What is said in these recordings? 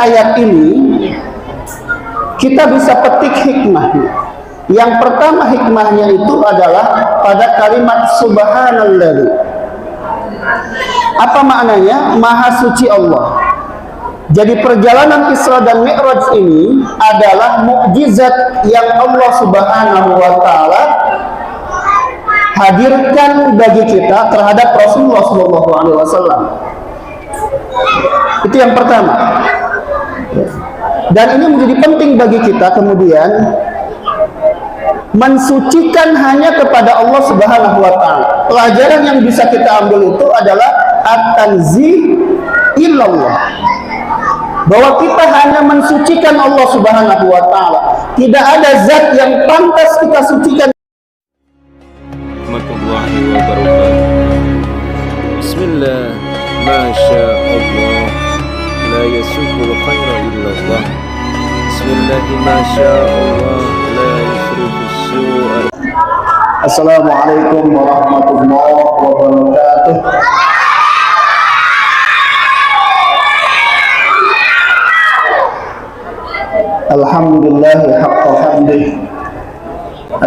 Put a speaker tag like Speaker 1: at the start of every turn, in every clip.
Speaker 1: ayat ini kita bisa petik hikmahnya. Yang pertama hikmahnya itu adalah pada kalimat subhanalladzi. Apa maknanya? Maha suci Allah. Jadi perjalanan Isra dan Mi'raj ini adalah mukjizat yang Allah Subhanahu wa taala hadirkan bagi kita terhadap Rasulullah SAW. Itu yang pertama. Dan ini menjadi penting bagi kita kemudian mensucikan hanya kepada Allah Subhanahu wa taala. Pelajaran yang bisa kita ambil itu adalah at-tanzih illallah. Bahwa kita hanya mensucikan Allah Subhanahu wa taala. Tidak ada zat yang pantas kita sucikan.
Speaker 2: Warahmatullahi wabarakatuh. Bismillah, masya Allah, la yasukul khaira illallah. Bismillah, masya Allah, la yusrifus su'a.
Speaker 1: Assalamualaikum warahmatullahi wabarakatuh. Alhamdulillah haqqa hamdih.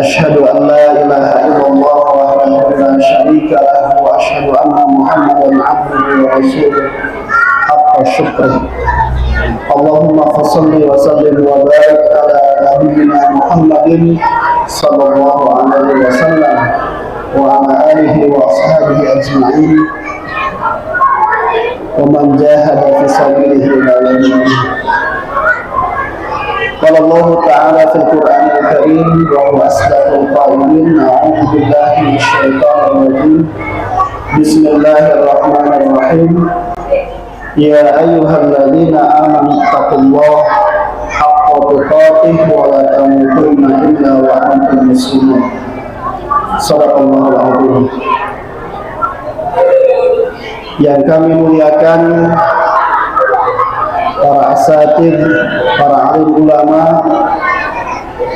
Speaker 1: Asyhadu an la ilaha illallah wahdahu la syarika lahu wa asyhadu anna Muhammadan abduhu wa rasuluh haqqa syukrih. Allahumma fassalli wa sallim wa barik ala nabiyyina Muhammadin sallallahu alaihi wasallam wa ala alihi wa ashabihi ajma'in wa man jahada fi sabilihi ila yaumil din. Qala Allah Ta'ala fil Qur'anil Karim wa huwa asdaqul qa'ilin. A'udzu billahi minasyaitonir rajim. Bismillahirrahmanirrahim. Ya ayyuhalladzina amanu taqullaha haqqa tuqatih wa la tamutunna illa wa antum muslimun. Shadaqallahul azim. Yang kami muliakan para asatidz, para alim ulama,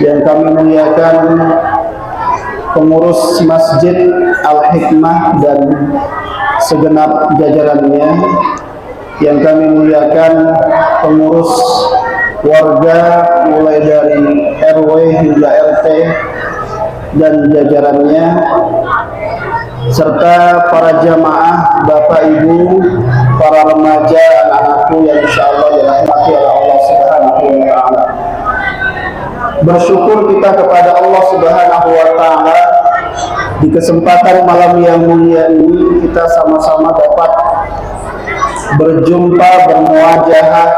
Speaker 1: yang kami muliakan pengurus Masjid Al-Hikmah dan segenap jajarannya, yang kami muliakan pengurus warga mulai dari RW hingga RT dan jajarannya, serta para jamaah, bapak ibu, para remaja, anak-anakku yang insyaallah dirahmati oleh Allah Subhanahu wa taala. Bersyukur kita kepada Allah Subhanahu wa taala di kesempatan malam yang mulia ini kita sama-sama dapat berjumpa, bermuajahah,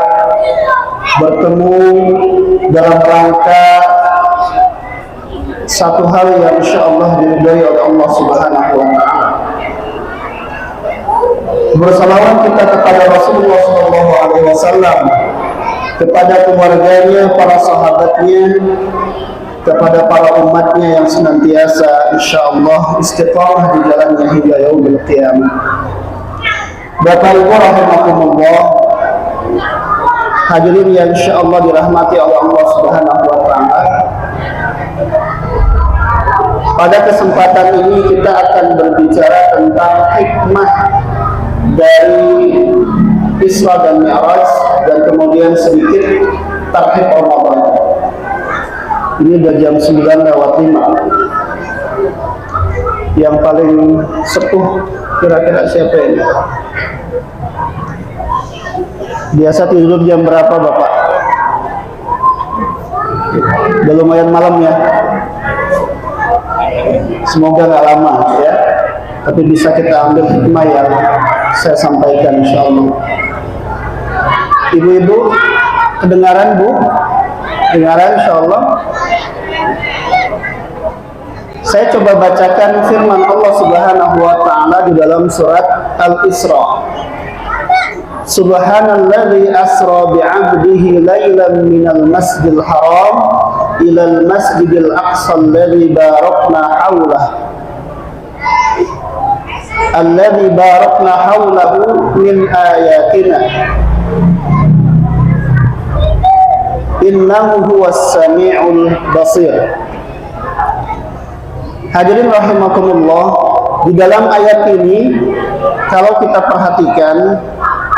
Speaker 1: bertemu dalam rangka satu hal yang insyaallah diridhai oleh Allah Subhanahu wa taala. Bersalawat kita kepada Rasulullah SAW, kepada keluarganya, para sahabatnya, kepada para umatnya yang senantiasa insyaallah istiqamah di jalannya hingga yaumil qiyamah. Bapak Ibu rahimakumullah, hadirin yang insyaallah dirahmati oleh Allah Subhanahu wa taala. Pada kesempatan ini kita akan berbicara tentang hikmah dari Isra dan Mi'raj dan kemudian sedikit tarhib Ramadan. Ini udah jam 9:05. Yang paling sepuh kira-kira siapa ini? Biasa tidur jam berapa Bapak? Udah lumayan malam ya. Semoga nggak lama ya, tapi bisa kita ambil hikmah yang saya sampaikan insyaallah. Ibu-ibu, kedengaran Bu? Kedengaran insyaallah. Saya coba bacakan firman Allah Subhanahu wa taala di dalam surat Al-Isra. Subhanalladzi asra bi'abdihi lailan minal masjidil haram ilal masjidil aqsa alladzi barakna haulahu alladzi barakna haulahu min ayatina innahu huwas sami'ul basir. Hadirin rahimakumullah, di dalam ayat ini kalau kita perhatikan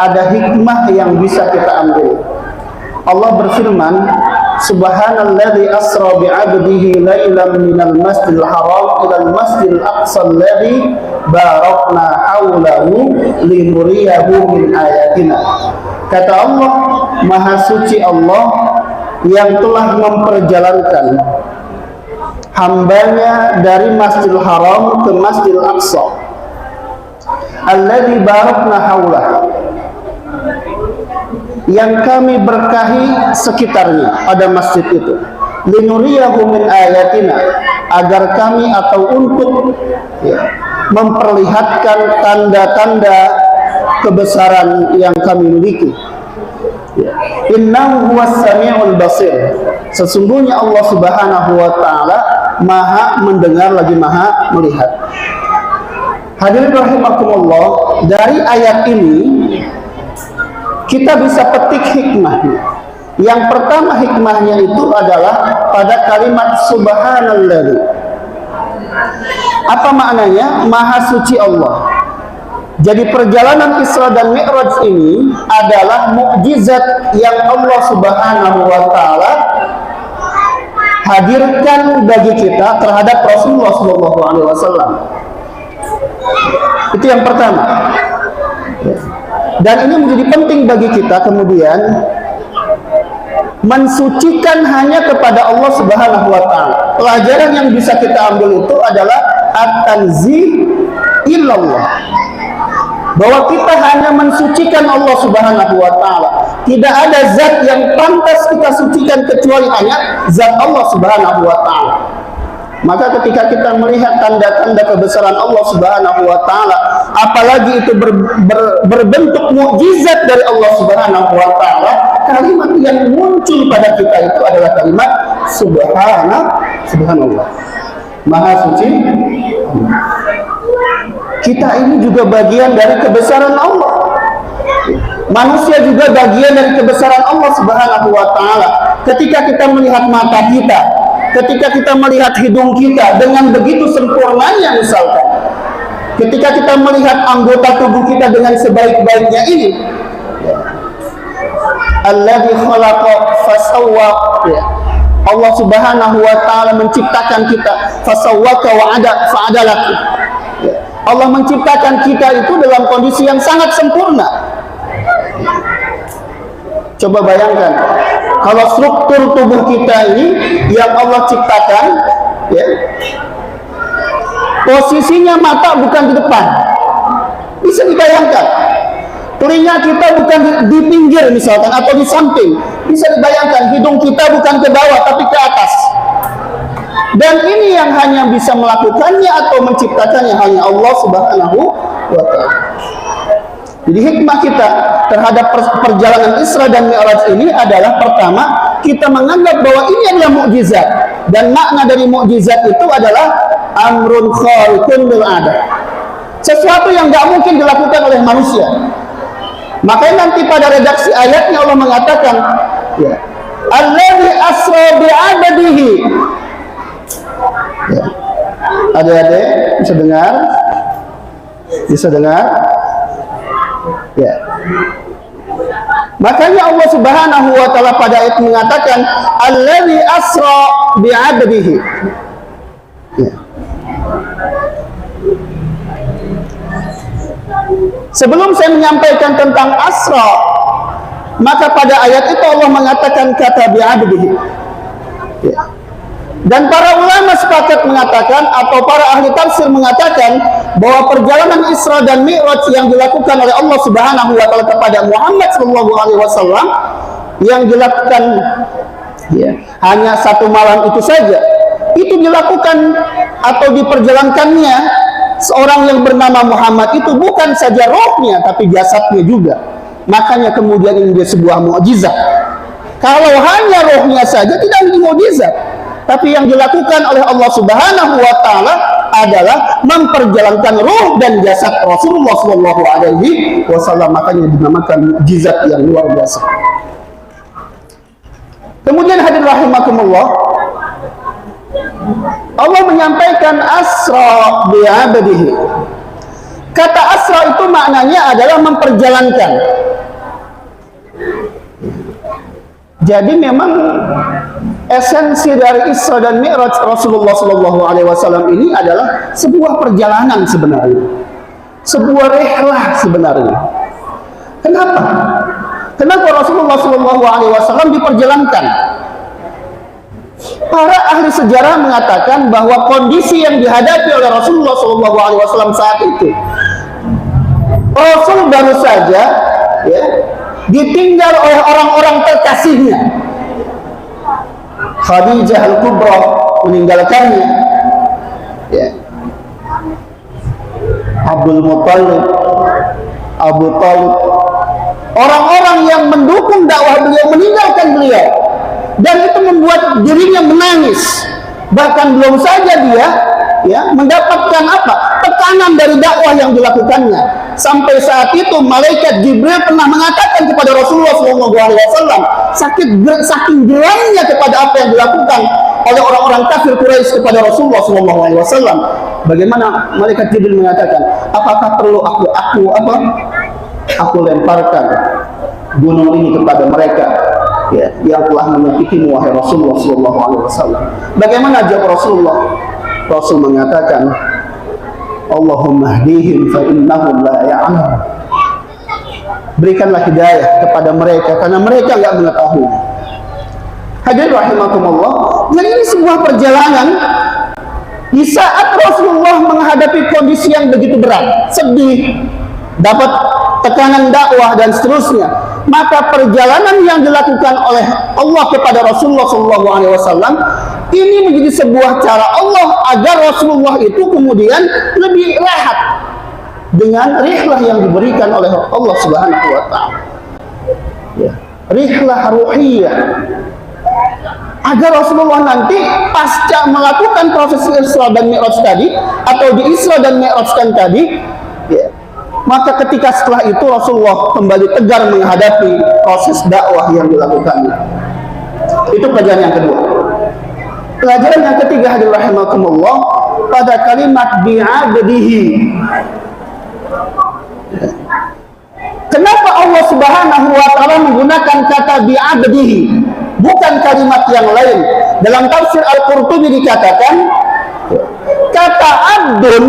Speaker 1: ada hikmah yang bisa kita ambil. Allah berfirman, Subhanalladzi asra bi'abdihi lailan minal masjidil haram ilal masjidil aqsa alladzi barakna haulahu linuriyahu min ayatina. Kata Allah, Maha Suci Allah yang telah memperjalankan hambanya dari Masjidil Haram ke Masjidil Aqsa alladzi barakna haulahu, yang kami berkahi sekitarnya pada masjid itu, linuriyahu min ayatina, agar kami atau untuk memperlihatkan tanda-tanda kebesaran yang kami miliki. Innahu huwas samiul basir, sesungguhnya Allah Subhanahu wa taala Maha mendengar lagi Maha melihat. Hadirin rahimakumullah, dari ayat ini kita bisa petik hikmahnya. Yang pertama hikmahnya itu adalah pada kalimat subhanalladzi. Apa maknanya? Maha suci Allah. Jadi perjalanan Isra dan Mi'raj ini adalah mukjizat yang Allah Subhanahu wa taala hadirkan bagi kita terhadap Rasulullah SAW. Itu yang pertama. Dan ini menjadi penting bagi kita kemudian mensucikan hanya kepada Allah Subhanahu wa taala. Pelajaran yang bisa kita ambil itu adalah at-tanzih illallah. Bahwa kita hanya mensucikan Allah Subhanahu wa taala. Tidak ada zat yang pantas kita sucikan kecuali hanya zat Allah Subhanahu wa taala. Maka ketika kita melihat tanda-tanda kebesaran Allah Subhanahu wa taala, apalagi itu berbentuk mukjizat dari Allah Subhanahu wa taala, kalimat yang muncul pada kita itu adalah kalimat subhanallah. Maha suci Allah. Kita ini juga bagian dari kebesaran Allah. Manusia juga bagian dari kebesaran Allah Subhanahu wa taala. Ketika kita melihat mata kita, ketika kita melihat hidung kita dengan begitu sempurnanya misalkan, ketika kita melihat anggota tubuh kita dengan sebaik-baiknya ini, alladzi khalaqa fasawwa, Allah Subhanahu wa taala menciptakan kita, fasawwaka wa fa'adalak. Allah menciptakan kita itu dalam kondisi yang sangat sempurna. Coba bayangkan, kalau struktur tubuh kita ini yang Allah ciptakan, posisinya mata bukan di depan, bisa dibayangkan. Telinga kita bukan di pinggir misalkan atau di samping, bisa dibayangkan. Hidung kita bukan ke bawah tapi ke atas. Dan ini yang hanya bisa melakukannya atau menciptakannya hanya Allah Subhanahu wa taala. Jadi hikmah kita terhadap perjalanan Isra dan Mi'raj ini adalah pertama, kita menganggap bahwa ini adalah mukjizat, dan makna dari mukjizat itu adalah amrun khariqun bil adah. Sesuatu yang tidak mungkin dilakukan oleh manusia. Makanya nanti pada redaksi ayatnya Allah mengatakan, alladzi asra bi'abdihi. Adik-adik bisa dengar? Bisa dengar? Ya. Makanya Allah Subhanahu wa taala pada ayat mengatakan allazi asra bi'abdihi. Ya. Sebelum saya menyampaikan tentang asra, maka pada ayat itu Allah mengatakan kata bi'abdihi. Ya. Dan para ulama sepakat mengatakan, atau para ahli tafsir mengatakan, bahwa perjalanan Isra dan Mi'raj yang dilakukan oleh Allah Subhanahu wa taala kepada Muhammad SAW, yang dilakukan hanya satu malam itu saja, itu dilakukan atau diperjalankannya seorang yang bernama Muhammad itu bukan saja rohnya tapi jasadnya juga. Makanya kemudian ini sebuah mukjizat. Kalau hanya rohnya saja tidak menjadi mukjizat. Tapi yang dilakukan oleh Allah Subhanahu wa taala adalah memperjalankan ruh dan jasad Rasulullah SAW. Makanya dinamakan mukjizat yang luar biasa. Kemudian hadirin rahimakumullah, Allah menyampaikan asra bi'abdihi. Kata asra itu maknanya adalah memperjalankan. Jadi memang esensi dari Isra dan Mi'raj Rasulullah SAW ini adalah sebuah perjalanan sebenarnya, sebuah rihlah sebenarnya. Kenapa? Kenapa Rasulullah SAW diperjalankan? Para ahli sejarah mengatakan bahwa kondisi yang dihadapi oleh Rasulullah SAW saat itu, Rasul baru saja ya, ditinggal oleh orang-orang terkasihnya. Khadijah Al-Kubra meninggalkannya, ya. Abdul Muttalib, Abu Talib, orang-orang yang mendukung dakwah beliau meninggalkan beliau, dan itu membuat dirinya menangis. Bahkan belum saja dia ya mendapatkan tekanan dari dakwah yang dilakukannya. Sampai saat itu malaikat Jibril pernah mengatakan kepada Rasulullah SAW, saking gerainya kepada apa yang dilakukan oleh orang-orang kafir Quraisy kepada Rasulullah SAW. Bagaimana malaikat Jibril mengatakan, apakah perlu aku lemparkan gunung ini kepada mereka ya, yang telah menyakitimu wahai Rasulullah SAW. Bagaimana jawab Rasulullah? Rasul mengatakan, Allahumma hdihim fa innahum la ya'lamun. Berikanlah hidayah kepada mereka karena mereka enggak mengetahui. Hadirin rahimakumullah, jadi ini sebuah perjalanan di saat Rasulullah menghadapi kondisi yang begitu berat, sedih, dapat tekanan dakwah dan seterusnya. Maka perjalanan yang dilakukan oleh Allah kepada Rasulullah SAW ini menjadi sebuah cara Allah agar Rasulullah itu kemudian lebih rehat dengan rihlah yang diberikan oleh Allah Subhanahu wa Ta'ala. Ya. Rihlah ruhiyah, agar Rasulullah nanti pasca melakukan proses Isra dan Mi'raj tadi, atau di Isra dan Mi'rajkan tadi, ya, maka ketika setelah itu Rasulullah kembali tegar menghadapi proses dakwah yang dilakukannya. Itu pelajaran yang kedua. Pelajaran yang ketiga, hadirin rahimakumullah, pada kalimat bi'abdihi. Kenapa Allah Subhanahu wa Ta'ala menggunakan kata bi'abdihi, bukan kalimat yang lain? Dalam tafsir Al-Qurtubi dikatakan kata abdun,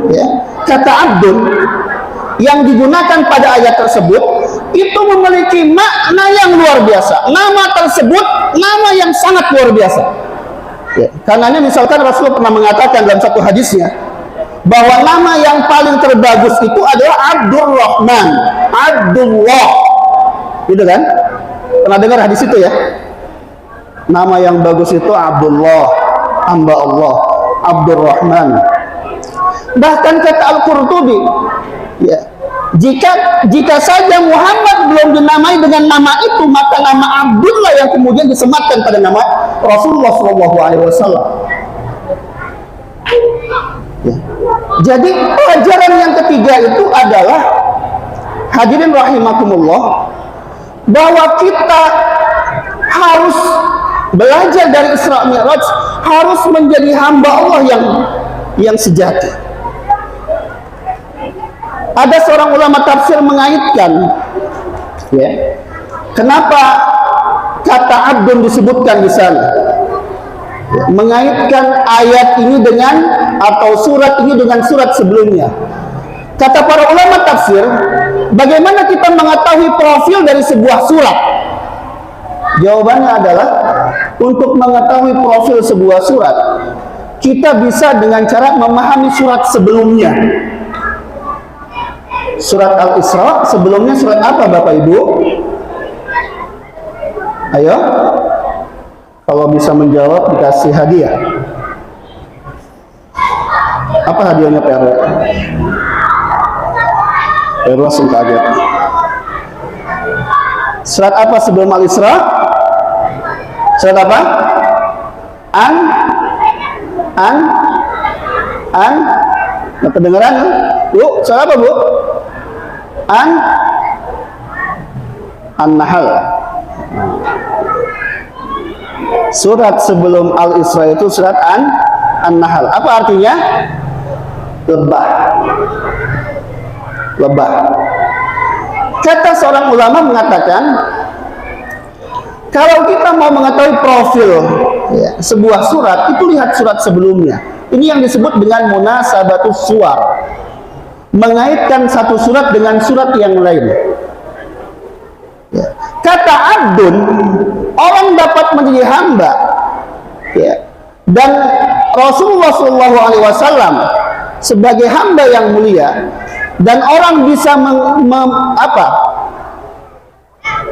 Speaker 1: ya, kata abdun yang digunakan pada ayat tersebut itu memiliki makna yang luar biasa. Nama tersebut nama yang sangat luar biasa. Ya, karenanya misalkan Rasulullah pernah mengatakan dalam satu hadisnya bahwa nama yang paling terbagus itu adalah Abdurrahman, Abdullah, gitu kan? Pernah dengar hadis itu ya? Nama yang bagus itu Abdullah, hamba Allah, Abdurrahman. Bahkan kata Al-Qurtubi, ya, jika saja Muhammad belum dinamai dengan nama itu, maka nama Abdullah yang kemudian disematkan pada nama Rasulullah SAW. Ya. Jadi pelajaran yang ketiga itu adalah, hadirin rahimakumullah, bahwa kita harus belajar dari Isra Mi'raj, harus menjadi hamba Allah yang sejati. Ada seorang ulama tafsir mengaitkan, ya, kenapa kata abdun disebutkan di sana, ya, mengaitkan ayat ini dengan, atau surat ini dengan surat sebelumnya. Kata para ulama tafsir, bagaimana kita mengetahui profil dari sebuah surat? Jawabannya adalah, untuk mengetahui profil sebuah surat, kita bisa dengan cara memahami surat sebelumnya. Surat Al-Isra sebelumnya surat apa Bapak Ibu? Ayo, kalau bisa menjawab dikasih hadiah. Apa hadiahnya PR? PR langsung kaget. Surat apa sebelum Al-Isra? Surat apa? Nggak kedengeran? Bu, surat apa Bu? An-Nahl. Surat sebelum Al-Isra itu surat An-Nahl. Apa artinya? Lebah. Lebah. Kata seorang ulama mengatakan, Kalau kita mau mengetahui profil ya, sebuah surat, itu lihat surat sebelumnya. Ini yang disebut dengan munasabatus suwar, mengaitkan satu surat dengan surat yang lain. Ya. Kata abdun, orang dapat menjadi hamba, ya. Dan Rasulullah SAW sebagai hamba yang mulia, dan orang bisa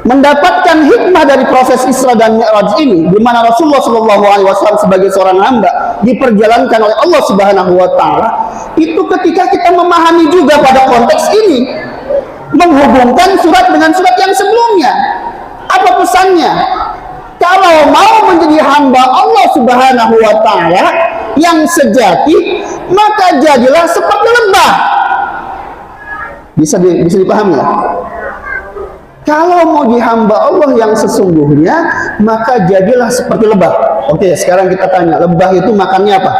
Speaker 1: mendapatkan hikmah dari proses Isra dan Mi'raj ini, di mana Rasulullah SAW sebagai seorang hamba diperjalankan oleh Allah Subhanahu wa Ta'ala. Itu ketika kita memahami juga pada konteks ini, menghubungkan surat dengan surat yang sebelumnya. Apa pesannya? Kalau mau menjadi hamba Allah Subhanahu wa Ta'ala yang sejati, maka jadilah seperti lebah. Bisa dipahami ya? Kalau mau dihamba Allah yang sesungguhnya, maka jadilah seperti lebah. Oke, sekarang kita tanya, lebah itu makannya apa?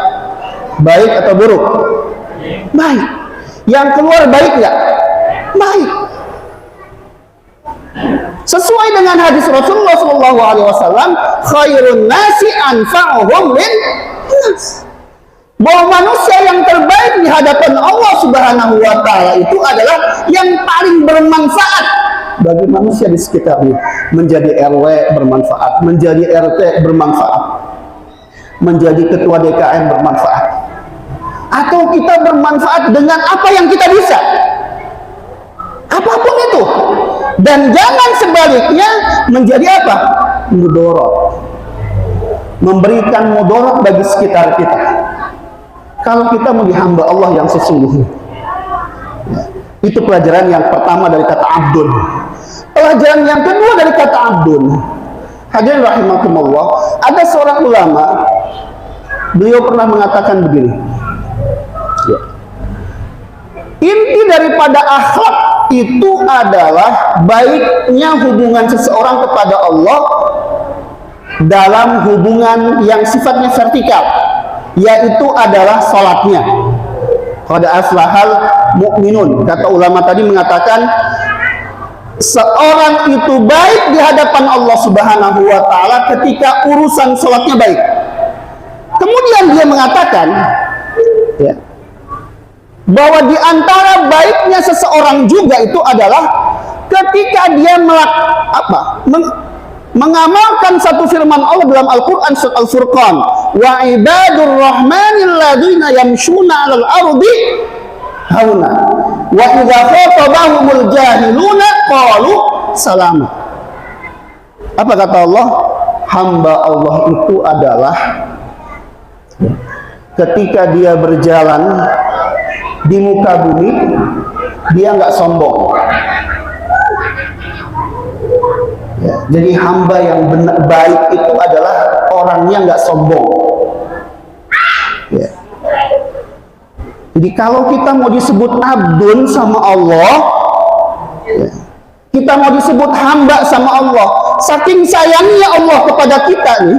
Speaker 1: Baik atau buruk? Baik. Yang keluar baik nggak? Baik. Sesuai dengan hadis Rasulullah SAW, khairun nasi anfa'uhum lin-nas. Bahwa manusia yang terbaik di hadapan Allah Subhanahu wa Ta'ala itu adalah yang paling bermanfaat bagi manusia di sekitarnya. Menjadi RW bermanfaat, menjadi RT bermanfaat, menjadi ketua DKM bermanfaat, atau kita bermanfaat dengan apa yang kita bisa, apapun itu. Dan jangan sebaliknya menjadi apa? Mudorot, memberikan mudorot bagi sekitar kita. Kalau kita mau dihamba Allah yang sesungguhnya, ya, itu pelajaran yang pertama dari kata abdun. Pelajaran yang kedua dari kata abdun, hadirin rahimakumullah, ada seorang ulama, beliau pernah mengatakan begini, ya, inti daripada akhlak itu adalah baiknya hubungan seseorang kepada Allah dalam hubungan yang sifatnya vertikal, yaitu adalah salatnya. Qad aflahal mu'minun, kata ulama tadi mengatakan seorang itu baik di hadapan Allah Subhanahu wa Ta'ala ketika urusan salatnya baik. Kemudian dia mengatakan, ya, bahwa di antara baiknya seseorang juga itu adalah ketika dia mengamalkan satu firman Allah dalam Al-Quran surat Al-Furqan, wa ibadur rahmanil ladzina yamshuna 'alal ardi hauna wa idza khatabahumul jahiluna qalu salama. Apa kata Allah? Hamba Allah itu adalah ketika dia berjalan di muka bumi, dia nggak sombong. Ya, jadi hamba yang baik itu adalah orangnya nggak sombong. Ya. Jadi kalau kita mau disebut abdun sama Allah, ya, kita mau disebut hamba sama Allah, saking sayangnya Allah kepada kita nih,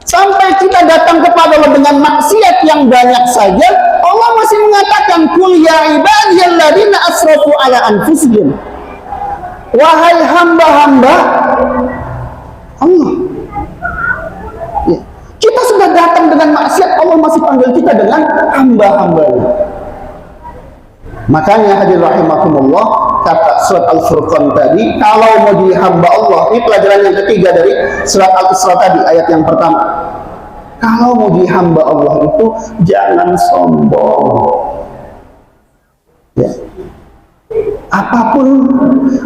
Speaker 1: sampai kita datang kepada Allah dengan maksiat yang banyak saja, Allah masih mengatakan, kul ya ibadiyalladzina asrafu ala anfusihim, wahai hamba-hamba Allah. Ya. Kita sudah datang dengan maksiat, Allah masih panggil kita dengan hamba-hambanya. Makanya hadirin rahimakumullah, kata surat Al-Furqan tadi, kalau mau jadi hamba Allah, ini pelajaran yang ketiga dari surat Al-Isra tadi, ayat yang pertama. Kalau mau jadi hamba Allah itu jangan sombong. Ya. Apapun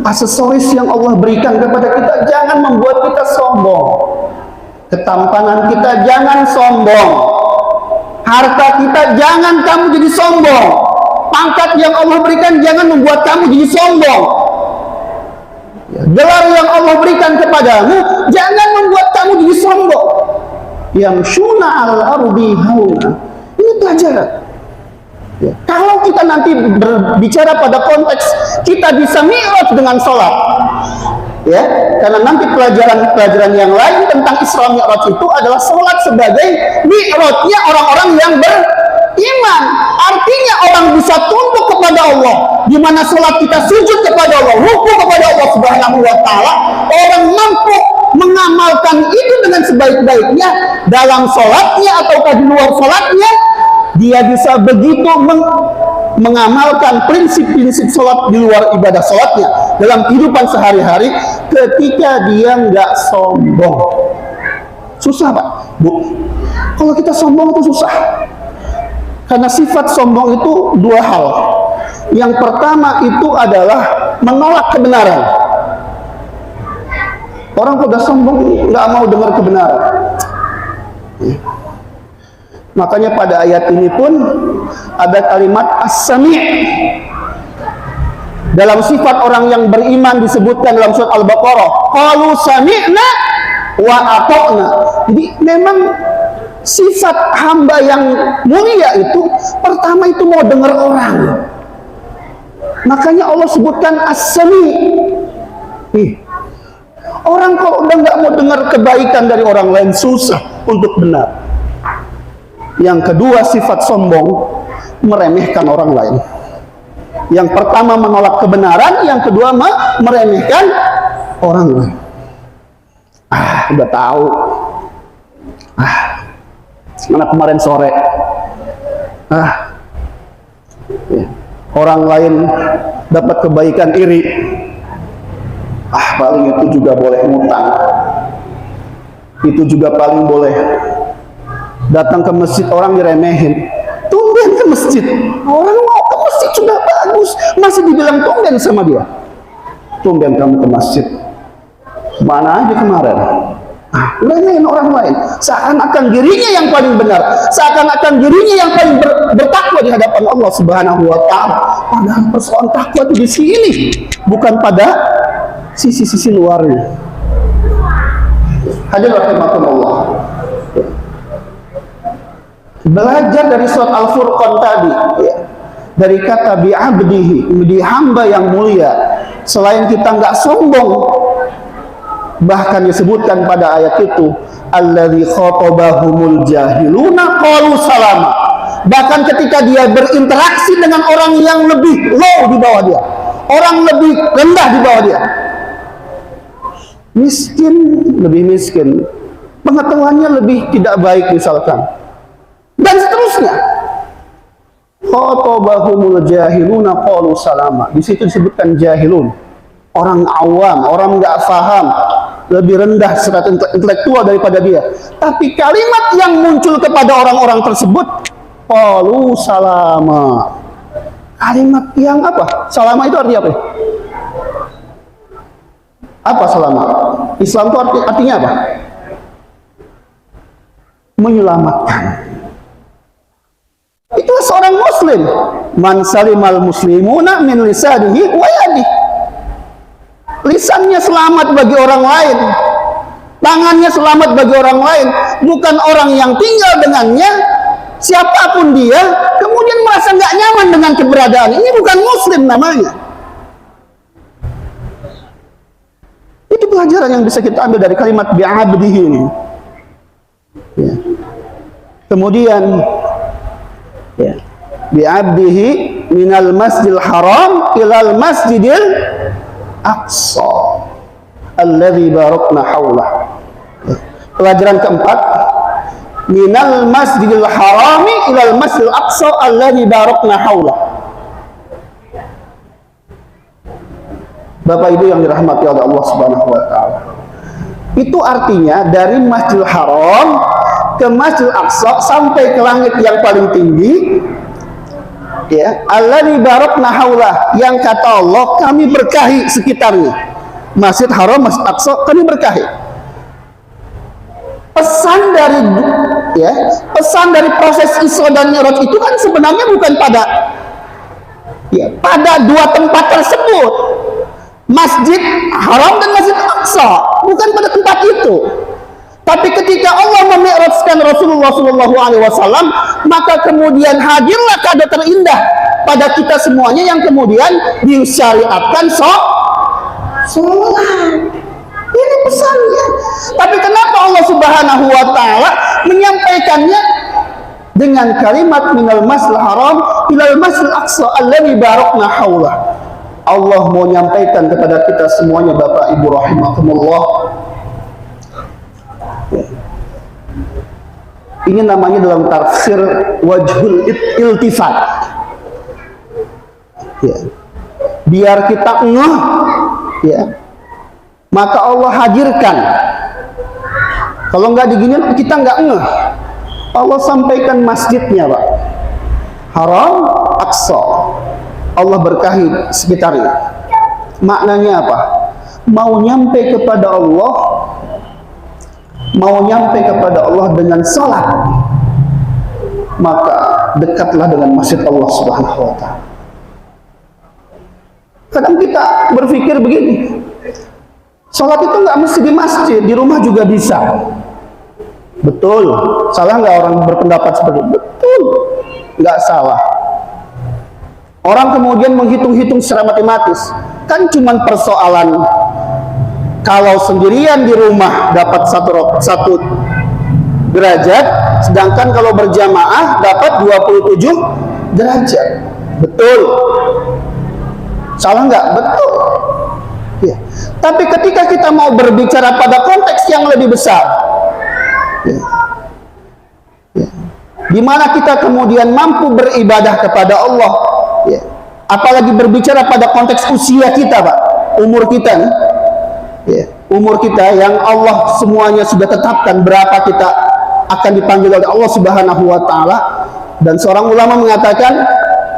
Speaker 1: aksesoris yang Allah berikan kepada kita, jangan membuat kita sombong. Ketampanan kita jangan sombong. Harta kita jangan kamu jadi sombong. Pangkat yang Allah berikan jangan membuat kamu jadi sombong. Gelar yang Allah berikan kepadamu jangan membuat kamu jadi sombong. Yamshuna 'alal ardi hauna. Ini pelajaran. Ya. Kalau kita nanti berbicara pada konteks kita bisa mi'raj dengan sholat, ya, karena nanti pelajaran yang lain tentang Isra Mi'raj itu adalah sholat sebagai mi'rajnya orang-orang yang beriman. Artinya orang bisa tunduk kepada Allah, di mana sholat kita sujud kepada Allah, rukuk kepada Allah Subhanahu wa Ta'ala. Orang mampu mengamal orang itu dengan sebaik-baiknya dalam sholatnya ataukah di luar sholatnya, dia bisa begitu mengamalkan prinsip-prinsip sholat di luar ibadah sholatnya dalam kehidupan sehari-hari ketika dia nggak sombong. Susah Pak, Bu. Kalau kita sombong itu susah. Karena sifat sombong itu dua hal. Yang pertama itu adalah menolak kebenaran. Orang kalau udah sombong nggak mau dengar kebenaran. Makanya pada ayat ini pun ada kalimat as-sami'. Dalam sifat orang yang beriman disebutkan dalam surat Al-Baqarah, qalu sami'na wa ata'na. Jadi memang sifat hamba yang mulia itu pertama itu mau dengar orang. Makanya Allah sebutkan as-sami'. Orang kalau udah nggak mau dengar kebaikan dari orang lain susah untuk benar. Yang kedua sifat sombong, meremehkan orang lain. Yang pertama menolak kebenaran, yang kedua meremehkan orang lain. Udah tahu. Mana kemarin sore. Orang lain dapat kebaikan iri. Paling itu juga boleh ngutang. Itu juga paling boleh. Datang ke masjid orang diremehin. Tumben ke masjid. Orang mau ke masjid sudah bagus, masih dibilang tumben sama dia. Tumben kamu ke masjid. Mana aja kemarin? Remehin orang lain. Seakan-akan dirinya yang paling benar. Seakan-akan dirinya yang paling bertakwa di hadapan Allah Subhanahu wa Ta'ala. Padahal persoalan takwa itu di sini, bukan pada sisi-sisi luarnya. Hadirin rahimakumullah. Belajar dari surat Al-Furqan tadi, dari kata bi'abdihi, di hamba yang mulia. Selain kita nggak sombong, bahkan disebutkan pada ayat itu, alladzi khatabahumul jahiluna qalu salama. Bahkan ketika dia berinteraksi dengan orang yang lebih low di bawah dia, orang lebih rendah di bawah dia, miskin, lebih miskin, pengetahuannya lebih tidak baik misalkan, dan seterusnya. Khatabahumul jahiluna qalu salama. Di situ disebutkan jahilun, orang awam, orang nggak paham, lebih rendah secara intelektual daripada dia. Tapi kalimat yang muncul kepada orang-orang tersebut, qalu salama. Kalimat yang apa? Salama itu artinya apa? Apa salama? Islam itu artinya apa? Menyelamatkan. Itu seorang muslim. Man salimal muslimuna min lisanihi wa yadihi. Lisannya selamat bagi orang lain, tangannya selamat bagi orang lain, bukan orang yang tinggal dengannya, siapapun dia, kemudian merasa nggak nyaman dengan keberadaan. Ini bukan muslim namanya. Itu pelajaran yang bisa kita ambil dari kalimat bi'abdihi ini. Kemudian bi'abdihi minal masjidil haram ilal masjidil aqsa alladzi barakna haulah. Pelajaran keempat, minal masjidil harami ilal masjidil aqsa alladzi barakna haulah. Bapak Ibu yang dirahmati oleh Allah Subhanahu wa Ta'ala, itu artinya dari Masjidil Haram ke Masjidil Aqsa sampai ke langit yang paling tinggi, alladzi barakna haulah, yang kata Allah kami berkahi sekitarnya. Masjid Haram, Masjid Aqsa kami berkahi. Pesan dari proses Isra dan Mi'raj itu kan sebenarnya bukan pada dua tempat tersebut, Masjid Haram dan Masjid Aqsa, bukan pada tempat itu. Tapi ketika Allah memi'rajkan Rasulullah SAW, maka kemudian hadirlah kado terindah pada kita semuanya yang kemudian disyariatkan sholat. Ini pesannya. Tapi kenapa Allah Subhanahu wa Ta'ala menyampaikannya dengan kalimat minal masjidil haram ilal masjidil aqsa alladzi barakna haulah? Allah mau menyampaikan kepada kita semuanya, Bapak Ibu rahimakumullah, Ini namanya dalam tafsir wajhul iltifat. Ya. Biar kita ngeh, ya, maka Allah hadirkan. Kalau nggak diginiin kita nggak ngeh. Allah sampaikan masjidnya, Pak. Haram, Aqsa. Allah berkahi sekitarnya. Maknanya apa? Mau nyampe kepada Allah, mau nyampe kepada Allah dengan salat, maka dekatlah dengan masjid Allah Subhanahu wa Ta'ala. Kadang kita berpikir begini, salat itu nggak mesti di masjid, di rumah juga bisa. Betul, salah nggak orang berpendapat seperti itu? Betul, nggak salah. Orang kemudian menghitung-hitung secara matematis, kan cuman persoalan kalau sendirian di rumah dapat satu derajat, sedangkan kalau berjamaah dapat 27 derajat. Betul. Salah nggak? Betul. Ya. Tapi ketika kita mau berbicara pada konteks yang lebih besar, ya, ya, di mana kita kemudian mampu beribadah kepada Allah, ya, apalagi berbicara pada konteks usia kita, Pak, umur kita nih, ya, umur kita yang Allah semuanya sudah tetapkan berapa kita akan dipanggil oleh Allah Subhanahu wa Ta'ala. Dan seorang ulama mengatakan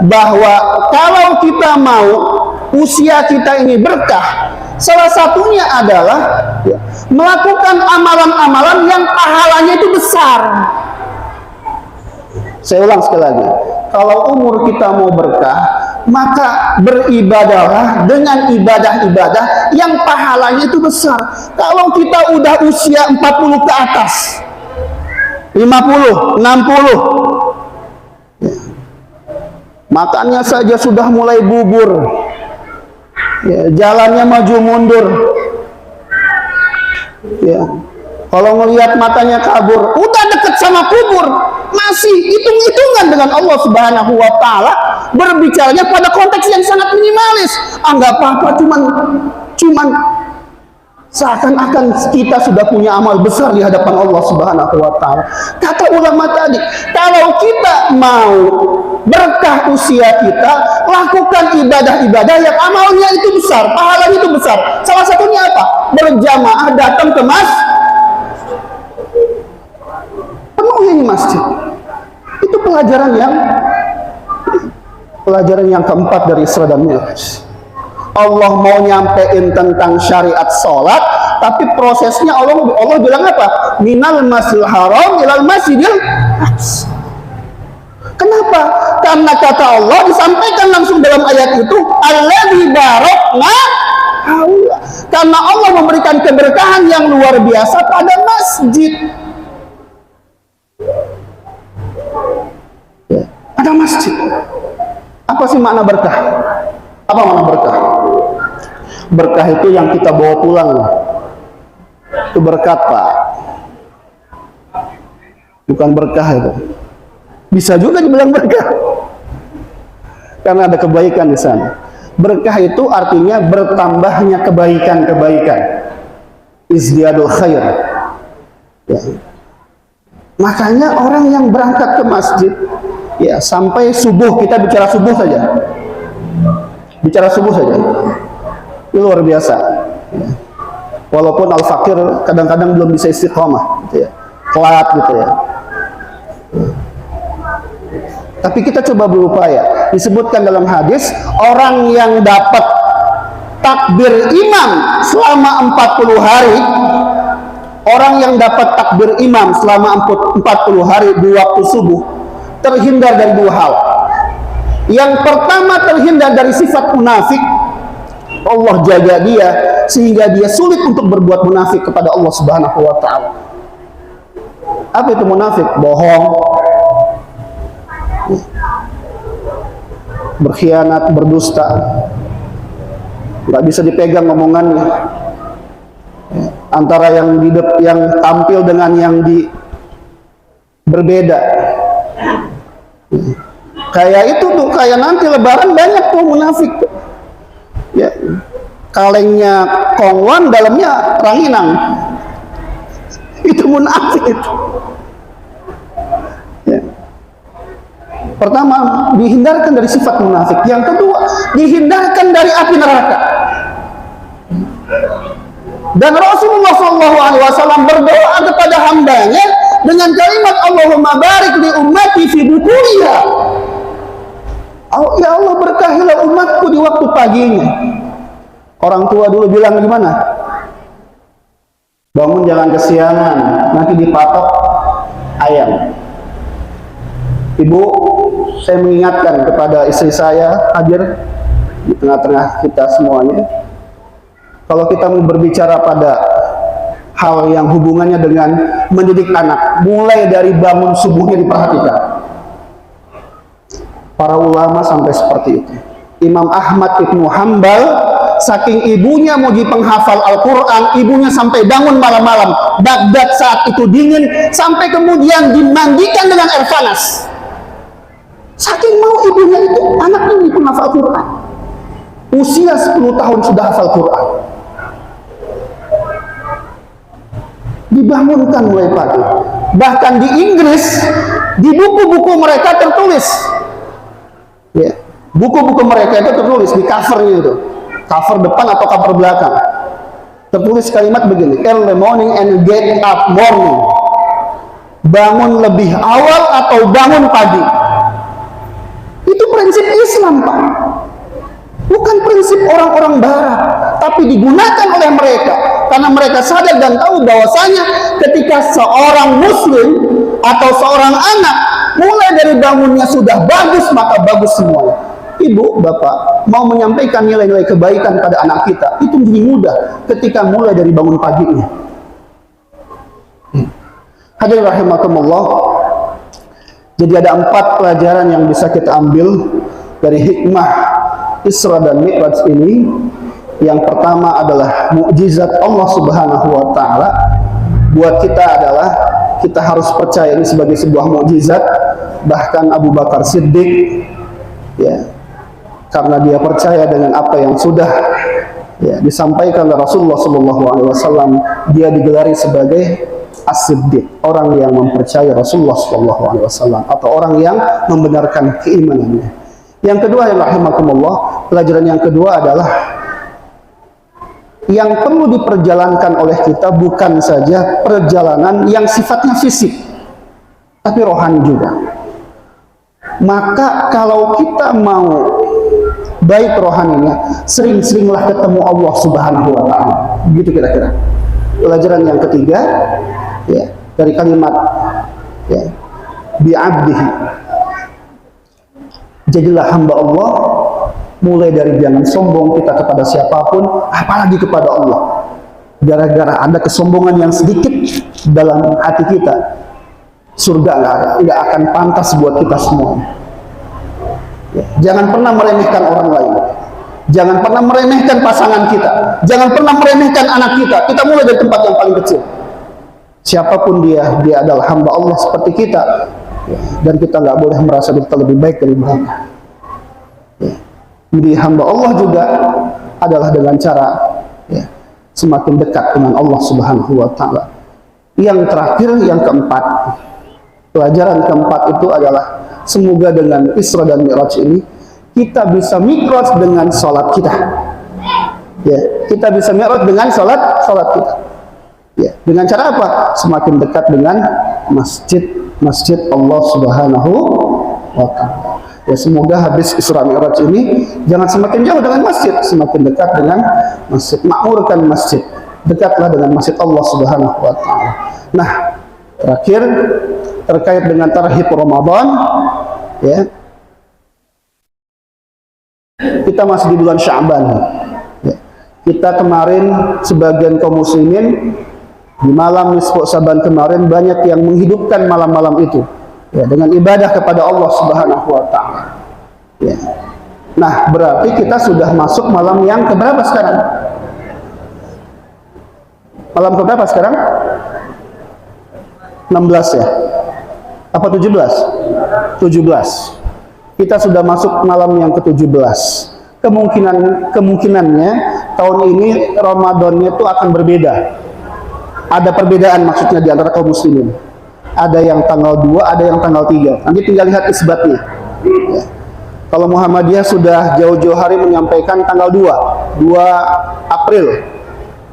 Speaker 1: bahwa kalau kita mau usia kita ini berkah, salah satunya adalah, ya, melakukan amalan-amalan yang pahalanya itu besar. Saya ulang sekali lagi, kalau umur kita mau berkah, maka beribadahlah dengan ibadah-ibadah yang pahalanya itu besar. Kalau kita udah usia 40 ke atas, 50, 60, ya, makannya saja sudah mulai bubur, ya, jalannya maju mundur, ya, kalau ngelihat matanya kabur, udah deket sama kubur, masih hitung-hitungan dengan Allah Subhanahu wa Ta'ala, berbicaranya pada konteks yang sangat minimalis. Nggak apa-apa, cuman seakan-akan kita sudah punya amal besar di hadapan Allah Subhanahu wa Ta'ala. Kata ulama tadi, kalau kita mau berkah usia kita, lakukan ibadah-ibadah yang amalnya itu besar, pahalanya itu besar. Salah satunya apa? Berjamaah datang ke penuhi masjid. Itu pelajaran yang keempat dari Isra dan Mi'raj. Allah mau nyampein tentang syariat sholat, tapi prosesnya Allah bilang apa? Minal masjidil haram ilal masjidil aqsa. Kenapa? Karena kata Allah disampaikan langsung dalam ayat itu, alladzi barakna haula. Karena Allah memberikan keberkahan yang luar biasa pada masjid. Ya, pada masjid. Apa sih makna berkah? Apa makna berkah? Berkah itu yang kita bawa pulang. Itu berkat, Pak. Bukan berkah itu. Bisa juga dibilang berkah, karena ada kebaikan di sana. Berkah itu artinya bertambahnya kebaikan-kebaikan. Izdiyadul khair. Ya. Makanya orang yang berangkat ke masjid, ya, sampai subuh, kita bicara subuh saja. Bicara subuh saja. Itu luar biasa. Ya. Walaupun al-fakir kadang-kadang belum bisa istiqomah, gitu ya. Telat gitu ya. Tapi kita coba berupaya. Disebutkan dalam hadis, orang yang dapat takbir imam selama 40 hari, orang yang dapat takbir imam selama 40 hari di waktu subuh, terhindar dari dua hal. Yang pertama, terhindar dari sifat munafik. Allah jaga dia sehingga dia sulit untuk berbuat munafik kepada Allah Subhanahu wa Ta'ala. Apa itu munafik? Bohong, berkhianat, berdusta, nggak bisa dipegang omongannya. Antara yang tampil dengan yang berbeda. Kayak itu tuh, kayak nanti Lebaran banyak tuh munafik. Ya, kalengnya kongwan, dalamnya ranginang. Itu munafik itu. Pertama, dihindarkan dari sifat munafik. Yang kedua, dihindarkan dari api neraka. Dan Rasulullah SAW berdoa kepada hambanya dengan kalimat Allahumma barik li ummati fi bukuriha. Ya Allah, berkahilah umatku di waktu paginya. Orang tua dulu bilang gimana? Bangun jangan kesiangan, nanti dipatok ayam. Ibu, saya mengingatkan kepada istri saya hadir di tengah-tengah kita semuanya. Kalau kita mau berbicara pada hal yang hubungannya dengan mendidik anak, mulai dari bangun subuhnya diperhatikan. Para ulama sampai seperti itu. Imam Ahmad Ibnu Hanbal, saking ibunya mau penghafal Al-Quran, ibunya sampai bangun malam-malam. Baghdad saat itu dingin, sampai kemudian dimandikan dengan air panas. Saking mau ibunya itu, anaknya ini penghafal Quran. Usia 10 tahun sudah hafal Quran. Dibangunkan mulai pagi. Bahkan di Inggris, di buku-buku mereka tertulis, ya, buku-buku mereka itu tertulis di covernya itu, cover depan atau cover belakang, tertulis kalimat begini, early morning and get up morning. Bangun lebih awal atau bangun pagi. Itu prinsip Islam, Pak. Bukan prinsip orang-orang barat, tapi digunakan oleh mereka karena mereka sadar dan tahu bahwasanya ketika seorang muslim atau seorang anak mulai dari bangunnya sudah bagus, maka bagus semuanya. Ibu, bapak mau menyampaikan nilai-nilai kebaikan pada anak kita, itu menjadi mudah ketika mulai dari bangun paginya. Hadirin rahimakumullah. Jadi ada 4 pelajaran yang bisa kita ambil dari hikmah Isra dan Mi'raj ini. Yang pertama adalah mukjizat Allah Subhanahu wa taala. Buat kita adalah kita harus percaya ini sebagai sebuah mukjizat. Bahkan Abu Bakar Siddiq, ya, karena dia percaya dengan apa yang sudah, ya, disampaikan oleh Rasulullah SAW, dia digelari sebagai As-Siddiq, orang yang mempercayai Rasulullah SAW, atau orang yang membenarkan keimanannya. Yang kedua, yang rahimakumullah, pelajaran yang kedua adalah yang perlu diperjalankan oleh kita bukan saja perjalanan yang sifatnya fisik, tapi rohani juga. Maka kalau kita mau baik rohaninya, sering-seringlah ketemu Allah Subhanahu wa taala. Begitu kira-kira. Pelajaran yang ketiga, ya, dari kalimat, ya, bi'abdihi, jadilah hamba Allah. Mulai dari jangan sombong kita kepada siapapun, apalagi kepada Allah. Gara-gara ada kesombongan yang sedikit dalam hati kita, surga nggak akan pantas buat kita semua. Ya, jangan pernah meremehkan orang lain. Jangan pernah meremehkan pasangan kita. Jangan pernah meremehkan anak kita. Kita mulai dari tempat yang paling kecil. Siapapun dia adalah hamba Allah seperti kita, ya, dan kita nggak boleh merasa kita lebih baik dari mereka. Ya. Jadi hamba Allah juga adalah dengan cara, ya, semakin dekat dengan Allah Subhanahu wa taala. Yang terakhir, yang keempat, pelajaran keempat itu adalah semoga dengan Isra dan Mi'raj ini kita bisa mi'raj dengan sholat kita. Ya, kita bisa mi'raj dengan sholat kita. Ya, dengan cara apa? Semakin dekat dengan masjid Allah Subhanahu wa taala. Ya, semoga habis Isra Mi'raj ini jangan semakin jauh dengan masjid, semakin dekat dengan masjid. Makmurkan masjid, dekatlah dengan masjid Allah Subhanahu wa taala. Nah, terakhir terkait dengan tarhib Ramadan, ya. Kita masih di bulan Sya'ban. Ya. Kita kemarin sebagian kaum muslimin di malam nisfu Sya'ban kemarin banyak yang menghidupkan malam-malam itu, ya, dengan ibadah kepada Allah Subhanahu wa taala. Ya. Nah, berarti kita sudah masuk malam yang keberapa sekarang? Malam keberapa sekarang? 16 ya? Apa 17? 17. Kita sudah masuk malam yang ke-17. Kemungkinannya tahun ini Ramadannya itu akan berbeda. Ada perbedaan maksudnya di antara kaum muslimin. Ada yang tanggal 2, ada yang tanggal 3. Nanti tinggal lihat isbatnya. Ya. Kalau Muhammadiyah sudah jauh-jauh hari menyampaikan tanggal 2 April.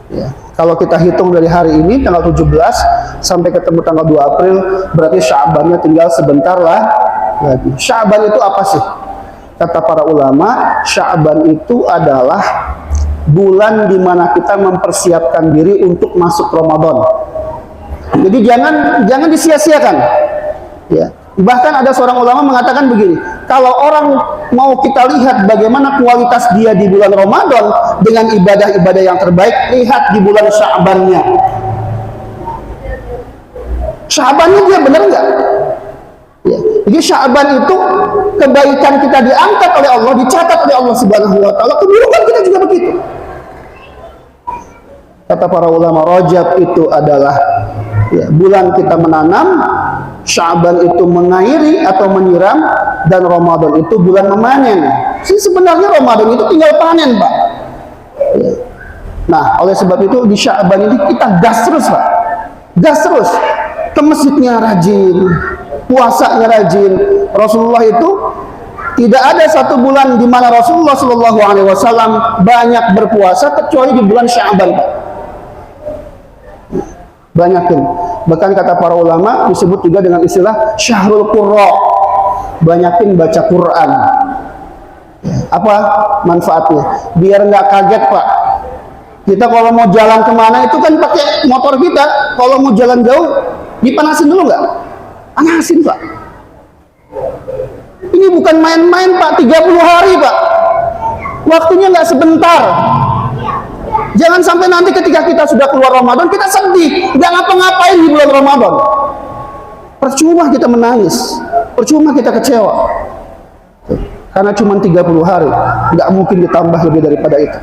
Speaker 1: Ya. Kalau kita hitung dari hari ini tanggal 17 sampai ketemu tanggal 2 April, berarti Sya'bannya tinggal sebentar lah lagi. Sya'ban itu apa sih? Kata para ulama, Sya'ban itu adalah bulan di mana kita mempersiapkan diri untuk masuk Ramadan. Jadi jangan disia-siakan. Ya. Bahkan ada seorang ulama mengatakan begini, kalau orang mau kita lihat bagaimana kualitas dia di bulan Ramadan dengan ibadah-ibadah yang terbaik, lihat di bulan Sya'bannya. Sya'bannya dia benar nggak? Ya. Jadi Sya'ban itu kebaikan kita diangkat oleh Allah, dicatat oleh Allah Subhanahu wa taala, keburukan kita juga begitu. Kata para ulama, Rajab itu adalah bulan kita menanam, Sya'ban itu mengairi atau menyiram, dan Ramadan itu bulan memanen. Sebenarnya Ramadan itu tinggal panen, Pak. Ya. Nah, oleh sebab itu di Sya'ban ini kita gas terus, Pak. Gas terus. Ke masjidnya rajin, puasanya rajin. Rasulullah itu tidak ada satu bulan di mana Rasulullah SAW banyak berpuasa kecuali di bulan Sya'ban, Pak. Banyakin. Bahkan kata para ulama disebut juga dengan istilah Syahrul Qurra. Banyakin baca Quran. Apa manfaatnya? Biar nggak kaget, Pak. Kita kalau mau jalan kemana itu kan pakai motor kita. Kalau mau jalan jauh, dipanasin dulu nggak? Panasin, Pak. Ini bukan main-main, Pak. 30 hari, Pak. Waktunya nggak sebentar. Jangan sampai nanti ketika kita sudah keluar Ramadan, kita sedih, nggak ngapa-ngapain di bulan Ramadan. Percuma kita menangis, percuma kita kecewa. Karena cuma 30 hari, nggak mungkin ditambah lebih daripada itu.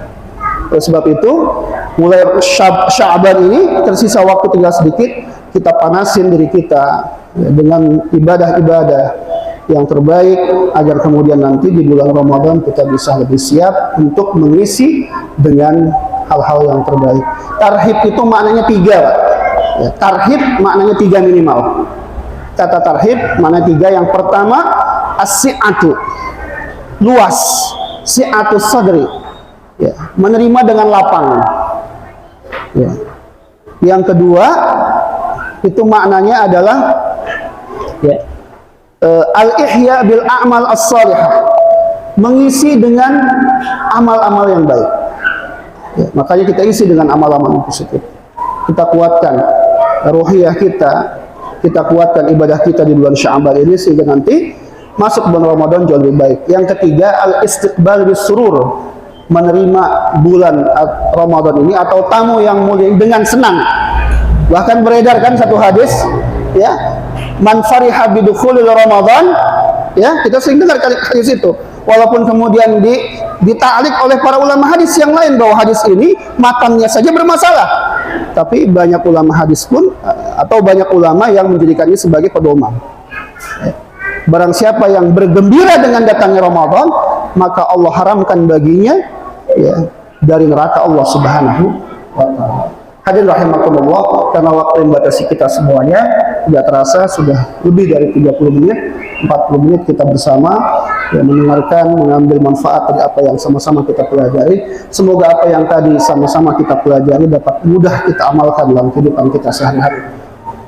Speaker 1: Oleh sebab itu, mulai Sya'ban ini, tersisa waktu tinggal sedikit, kita panasin diri kita dengan ibadah-ibadah yang terbaik, agar kemudian nanti di bulan Ramadan kita bisa lebih siap untuk mengisi dengan hal-hal yang terbaik. Tarhib itu maknanya 3, Pak. Ya, tarhib maknanya 3 minimal. Kata tarhib maknanya 3. Yang pertama, as-si'atu, luas, si'atu sadri, ya, menerima dengan lapang. Ya. Yang kedua, itu maknanya adalah al-ihya bil a'mal as-salihah, mengisi dengan amal-amal yang baik. Ya, makanya kita isi dengan amal-amal yang positif. Kita kuatkan ruhiyah kita kuatkan ibadah kita di bulan Sya'ban ini sehingga nanti masuk bulan Ramadan jauh lebih baik. Yang ketiga, al-istiqbal bis-surur, menerima bulan Ramadan ini atau tamu yang mulia dengan senang. Bahkan beredar kan satu hadis, ya, man fariha bidukhulil Ramadan, ya, kita sering dengar hadis itu. Walaupun kemudian dita'liq oleh para ulama hadis yang lain bahwa hadis ini matanya saja bermasalah, tapi banyak ulama hadis pun atau banyak ulama yang menjadikannya sebagai pedoman. Barang siapa yang bergembira dengan datangnya Ramadan, maka Allah haramkan baginya, ya, dari neraka Allah Subhanahu wa taala. Hadirin rahimakumullah, karena waktu yang membatasi kita semuanya, tidak terasa sudah lebih dari 30 menit, 40 menit kita bersama, ya, mendengarkan, mengambil manfaat dari apa yang sama-sama kita pelajari. Semoga apa yang tadi sama-sama kita pelajari dapat mudah kita amalkan dalam kehidupan kita sehari-hari.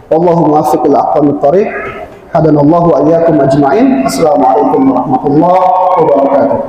Speaker 1: Allahumma muwaffiq ila aqwamit thoriq. Hadanallahu wa iyyakum ajma'in. Assalamualaikum warahmatullahi wabarakatuh.